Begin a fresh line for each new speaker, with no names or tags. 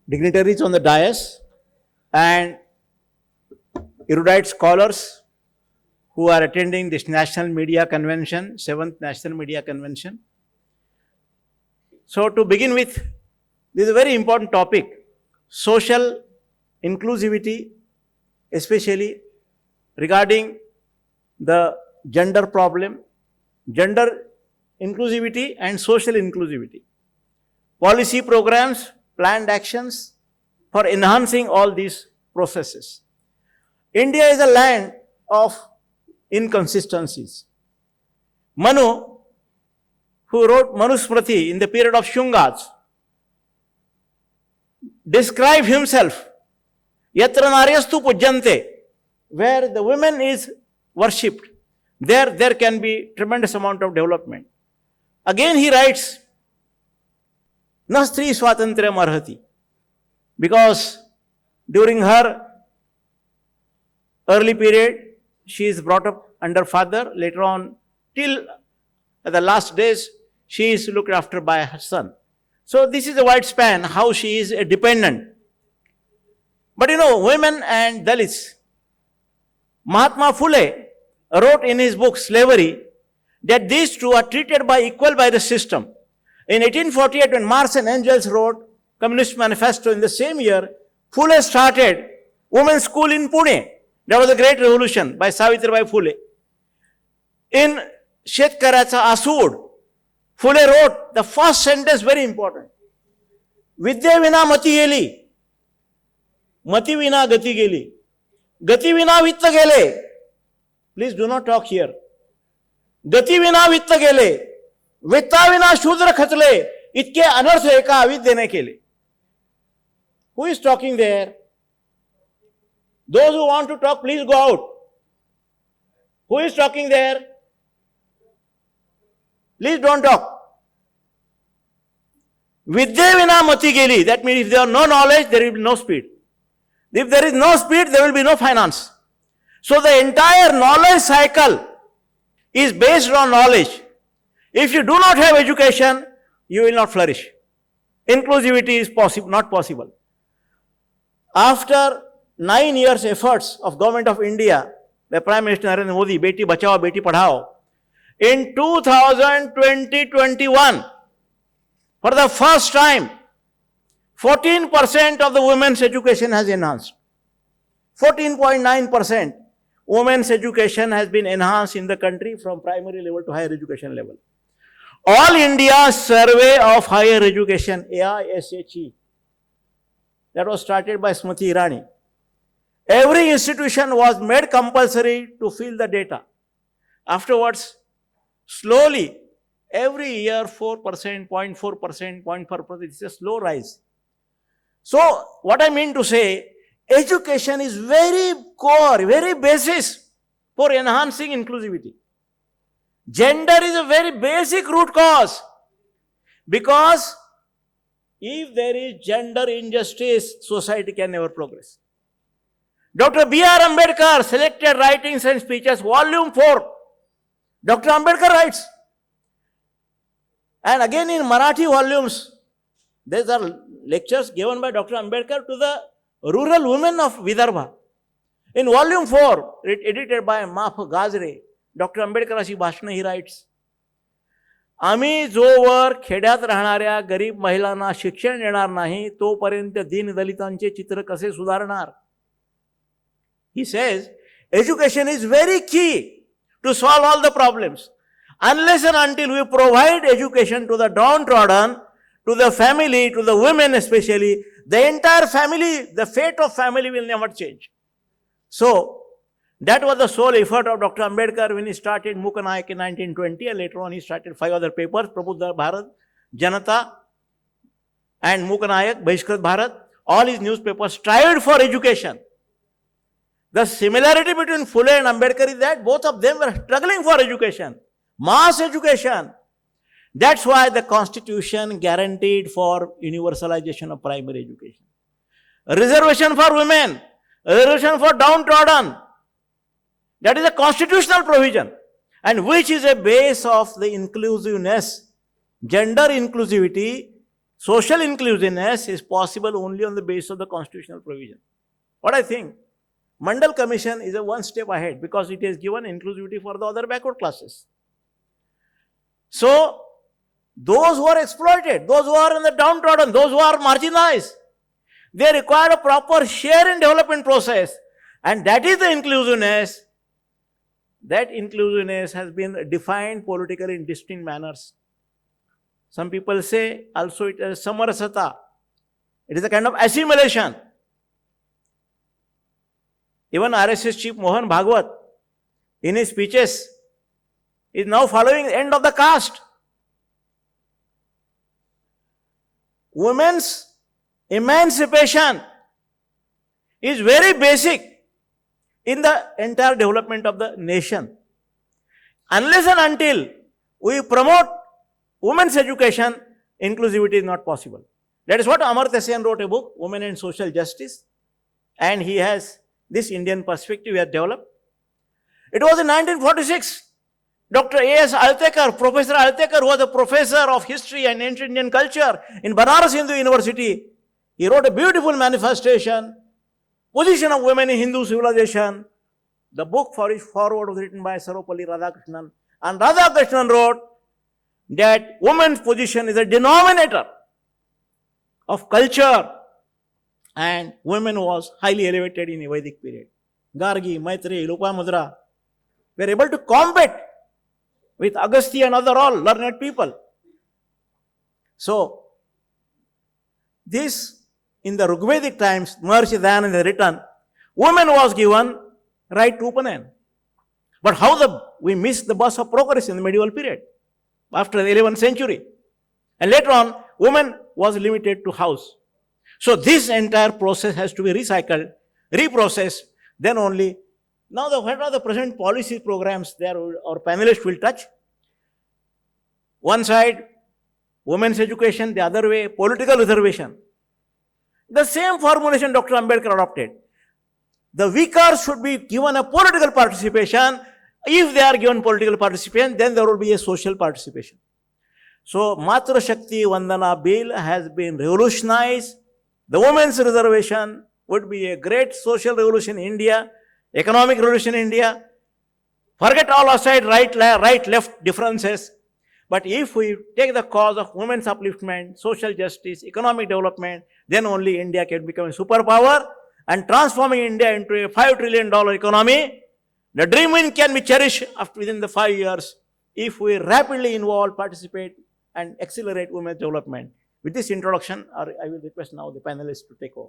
dignitaries on the dais, and erudite scholars who are attending this National Media Convention, 7th National Media Convention. So to begin with, this is a very important topic, social inclusivity, especially regarding the gender problem, gender inclusivity and social inclusivity. Policy programs, planned actions for enhancing all these processes. India is a land of inconsistencies. Manu, who wrote Manusmriti in the period of Shungas, described himself, Yatra Naryastu Pujjante, where the women is worshipped, there can be tremendous amount of development. Again he writes, Na stri swatantrya marhati, because during her early period, she is brought up under father, later on, till the last days, she is looked after by her son. So this is a wide span, how she is a dependent. But women and Dalits, Mahatma Phule wrote in his book, Slavery, that these two are treated equal by the system. In 1848, when Marx and Engels wrote Communist Manifesto in the same year, Phule started women's school in Pune. That was a great revolution by Savitribai Phule. In Shetkaracha Asud, Phule wrote the first sentence, very important. Vidya vina mati geli, mati vina gati geli, gati vina vitta gele. Please do not talk here. Gati vina vitta gele, vitta vina shudra khatle, itke anarth eka avidyane kele. Who is talking there? Those who want to talk, please go out. Who is talking there? Please don't talk. Vidya vina mati geli. That means if there is no knowledge, there will be no speed. If there is no speed, there will be no finance. So the entire knowledge cycle is based on knowledge. If you do not have education, you will not flourish. Inclusivity is not possible. After 9 years efforts of Government of India, the Prime Minister Narendra Modi, Beti Bachao, Beti Padhao, in 2020-21, for the first time, 14% of the women's education has enhanced. 14.9% women's education has been enhanced in the country from primary level to higher education level. All India Survey of Higher Education, AISHE, that was started by Smriti Irani. Every institution was made compulsory to fill the data. Afterwards, slowly, every year 4%, 0.4%, 0.4%, it's a slow rise. So, what I mean to say, education is very core, very basis for enhancing inclusivity. Gender is a very basic root cause, because if there is gender injustice, society can never progress. Dr. B.R. Ambedkar, Selected Writings and Speeches, Volume 4. Dr. Ambedkar writes. And again in Marathi volumes, there are lectures given by Dr. Ambedkar to the rural women of Vidarbha. In Volume 4, edited by Maf Gazre, Dr. Ambedkar अशी भाषणे he writes. आम्ही जोवर खेड्यात राहणाऱ्या गरीब महिलांना शिक्षण देणार नाही, तोपर्यंत दीनदलितांचे चित्र कसे सुधारणार? He says, education is very key to solve all the problems. Unless and until we provide education to the downtrodden, to the family, to the women especially, the entire family, the fate of family will never change. So, that was the sole effort of Dr. Ambedkar when he started Mukanayak in 1920, and later on he started 5 other papers, Prabhuddha Bharat, Janata, and Mukanayak, Bahishkrit Bharat. All his newspapers strived for education. The similarity between Phule and Ambedkar is that both of them were struggling for education, mass education. That's why the Constitution guaranteed for universalization of primary education. A reservation for women, a reservation for downtrodden. That is a constitutional provision, and which is a base of the inclusiveness. Gender inclusivity social inclusiveness is possible only on the basis of the constitutional provision. What I think, Mandal Commission is a one step ahead because it has given inclusivity for the other backward classes. So, those who are exploited, those who are in the downtrodden, those who are marginalized, they require a proper share in development process, and that is the inclusiveness. That inclusiveness has been defined politically in distinct manners. Some people say also it is samarasata. It is a kind of assimilation. Even RSS chief Mohan Bhagwat, in his speeches, is now following the end of the caste. Women's emancipation is very basic in the entire development of the nation. Unless and until we promote women's education, inclusivity is not possible. That is what Amartya Sen wrote a book, Women and Social Justice, and he has this Indian perspective he has developed. It was in 1946, Dr. A.S. Altekar, Professor Altekar, who was a professor of history and ancient Indian culture in Banaras Hindu University, he wrote a beautiful manifestation, Position of Women in Hindu Civilization. The book for his foreword was written by Sarvepalli Radhakrishnan, and Radhakrishnan wrote that women's position is a denominator of culture, and women was highly elevated in the Vedic period. Gargi, Maitreyi, Lopamudra were able to compete with Agastya and other all learned people. So, this in the Rigvedic times, Maharshi Dayananda has written, woman was given right to Upanan. But how we missed the bus of progress in the medieval period, after the 11th century. And later on, woman was limited to house. So this entire process has to be recycled, reprocessed, then only. Now, what are the present policy programs there our panelists will touch? One side, women's education, the other way, political reservation. The same formulation Dr. Ambedkar adopted. The weaker should be given a political participation. If they are given political participation, then there will be a social participation. So, Matra Shakti Vandana bill has been revolutionized. The women's reservation would be a great social revolution in India, economic revolution in India. Forget all aside right, left differences. But if we take the cause of women's upliftment, social justice, economic development, then only India can become a superpower, and transforming India into a $5 trillion economy. The dream can be cherished within the 5 years if we rapidly involve, participate, and accelerate women's development. With this introduction, I will request now the panelists to take over.